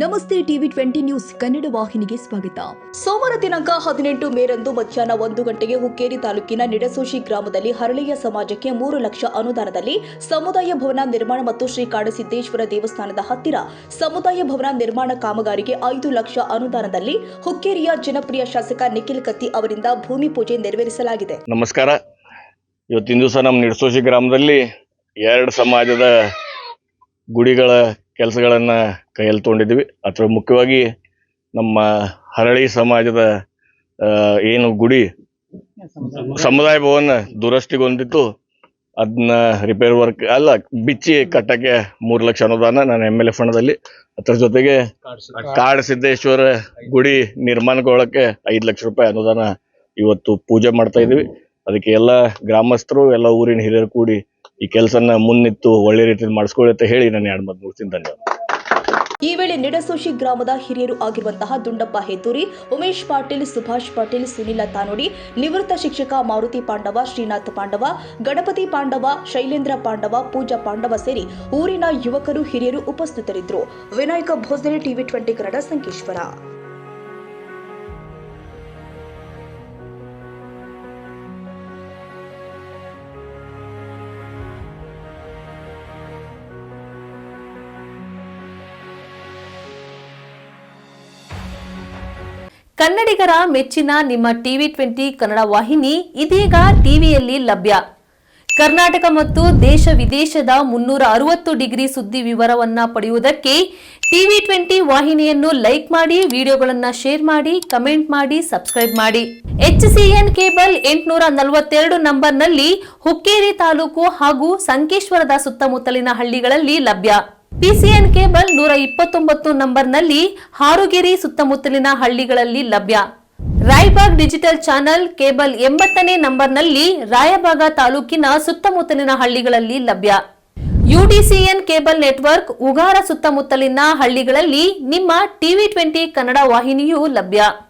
ನಮಸ್ತೆ TV 20 news Kannada ವಾಹಿನಿಗೆ ಸ್ವಾಗತ. ಸೋಮವಾರ ದಿನಾಂಕ 18 ಮೇರಂದು ಮಧ್ಯಾಹ್ನ 1 ಗಂಟೆಗೆ ಹುಕ್ಕೇರಿ ತಾಲೂಕಿನ ನಿಡಸೋಶಿ ಗ್ರಾಮದಲ್ಲಿ ಹರಳೆಯ ಸಮಾಜಕ್ಕೆ 3 ಲಕ್ಷ ಅನುದಾನದಲ್ಲಿ ಸಮುದಾಯ ಭವನ ನಿರ್ಮಾಣ ಮತ್ತು ಶ್ರೀ ಕಾಡಸಿದ್ದೇಶ್ವರ ದೇವಸ್ಥಾನದ ಹತ್ತಿರ ಸಮುದಾಯ ಭವನ ನಿರ್ಮಾಣ ಕಾಮಗಾರಿಗೆ 5 ಲಕ್ಷ ಅನುದಾನದಲ್ಲಿ ಹುಕ್ಕೇರಿಯ ಜನಪ್ರಿಯ ಶಾಸಕ ನಿಖಿಲ್ ಕತ್ತಿ ಅವರಿಂದ ಭೂಮಿ ಪೂಜೆ ನೆರವೇರಿಸಲಾಗಿದೆ. ನಮಸ್ಕಾರ. ಇವತ್ತಿನ ದಿವಸ ನಮ್ಮ ನಿಡಸೋಶಿ ಗ್ರಾಮದಲ್ಲಿ 2 ಸಮಾಜದ ಗುಡಿಗಳ ಕೆಲಸಗಳನ್ನ ಕೈಯಲ್ಲಿ ತಗೊಂಡಿದ್ವಿ. ಅಥವಾ ಮುಖ್ಯವಾಗಿ ನಮ್ಮ ಹರಳಿ ಸಮಾಜದ ಏನು ಗುಡಿ ಸಮುದಾಯ ಭವನ ದುರಸ್ತಿಗೊಂಡಿತ್ತು, ಅದನ್ನ ರಿಪೇರ್ ವರ್ಕ್ ಅಲ್ಲ ಬಿಚ್ಚಿ ಕಟ್ಟಕ್ಕೆ 3 ಲಕ್ಷ ಅನುದಾನ ನನ್ನ MLA ಫಂಡದಲ್ಲಿ, ಅದರ ಜೊತೆಗೆ ಕಾಡಸಿದ್ದೇಶ್ವರ ಗುಡಿ ನಿರ್ಮಾಣಗೊಳ್ಳಕ್ಕೆ 5 ಲಕ್ಷ ರೂಪಾಯಿ ಅನುದಾನ ಇವತ್ತು ಪೂಜೆ ಮಾಡ್ತಾ ಇದೀವಿ. ಅದಕ್ಕೆ ಎಲ್ಲ ಗ್ರಾಮಸ್ಥರು ಎಲ್ಲ ಊರಿನ ಹಿರಿಯರು ಕೂಡಿ ಈ ಕೆಲಸನ ಮುನ್ನಿತ್ತು ಒಳ್ಳೆ ರೀತಿಯಲ್ಲಿ ಮಾಡಿಸ್ಕೊಳ್ಳಿ ಅಂತ ಹೇಳಿ ನಾನು 2 ಮಾತು ಮುಗಿಸ್ತೀನಿ. ಧನ್ಯವಾದ. ಈ ವೇಳೆ ನಿಡಸೋಶಿ ಗ್ರಾಮದ ಹಿರಿಯರು ಆಗಿರುವಂತಹ ದುಂಡಪ್ಪ ಹೇತೂರಿ, ಉಮೇಶ್ ಪಾಟೀಲ್, ಸುಭಾಷ್ ಪಾಟೀಲ್, ಸುನಿಲ ತಾನೋಡಿ, ನಿವೃತ್ತ ಶಿಕ್ಷಕ ಮಾರುತಿ ಪಾಂಡವ, ಶ್ರೀನಾಥ್ ಪಾಂಡವ, ಗಣಪತಿ ಪಾಂಡವ, ಶೈಲೇಂದ್ರ ಪಾಂಡವ, ಪೂಜಾ ಪಾಂಡವ ಸೇರಿ ಊರಿನ ಯುವಕರು ಹಿರಿಯರು ಉಪಸ್ಥಿತರಿದ್ದರು. ವಿನಾಯಕ ಭೋಸಲೆ, ಟಿವಿ 20 ಕನ್ನಡ, ಸಂಕೇಶ್ವರ. ಕನ್ನಡಿಗರ ಮೆಚ್ಚಿನ ನಿಮ್ಮ ಟಿವಿ 20 ಕನ್ನಡ ವಾಹಿನಿ ಇದೀಗ ಟಿವಿಯಲ್ಲಿ ಲಭ್ಯ. ಕರ್ನಾಟಕ ಮತ್ತು ದೇಶ ವಿದೇಶದ 360 ಡಿಗ್ರಿ ಸುದ್ದಿ ವಿವರವನ್ನ ಪಡೆಯುವುದಕ್ಕೆ ಟಿವಿ 20 ವಾಹಿನಿಯನ್ನು ಲೈಕ್ ಮಾಡಿ, ವಿಡಿಯೋಗಳನ್ನು ಶೇರ್ ಮಾಡಿ, ಕಮೆಂಟ್ ಮಾಡಿ, ಸಬ್ಸ್ಕ್ರೈಬ್ ಮಾಡಿ. HCN ಕೇಬಲ್ 842 ನಂಬರ್ನಲ್ಲಿ ಹುಕ್ಕೇರಿ ತಾಲೂಕು ಹಾಗೂ ಸಂಕೇಶ್ವರದ ಸುತ್ತಮುತ್ತಲಿನ ಹಳ್ಳಿಗಳಲ್ಲಿ ಲಭ್ಯ. PCN ಕೇಬಲ್ 129 ನಂಬರ್ನಲ್ಲಿ ಹಾರುಗೆರೆ ಸುತ್ತಮುತ್ತಲಿನ ಹಳ್ಳಿಗಳಲ್ಲಿ ಲಭ್ಯ. ರಾಯಬಾಗ್ ಡಿಜಿಟಲ್ ಚಾನೆಲ್ ಕೇಬಲ್ 80ನೇ ನಂಬರ್ನಲ್ಲಿ ರಾಯಬಾಗ ತಾಲೂಕಿನ ಸುತ್ತಮುತ್ತಲಿನ ಹಳ್ಳಿಗಳಲ್ಲಿ ಲಭ್ಯ. UDCN ಕೇಬಲ್ ನೆಟ್ವರ್ಕ್ ಉಗಾರ ಸುತ್ತಮುತ್ತಲಿನ ಹಳ್ಳಿಗಳಲ್ಲಿ ನಿಮ್ಮ ಟಿವಿ 20 ಕನ್ನಡ ವಾಹಿನಿಯೂ ಲಭ್ಯ.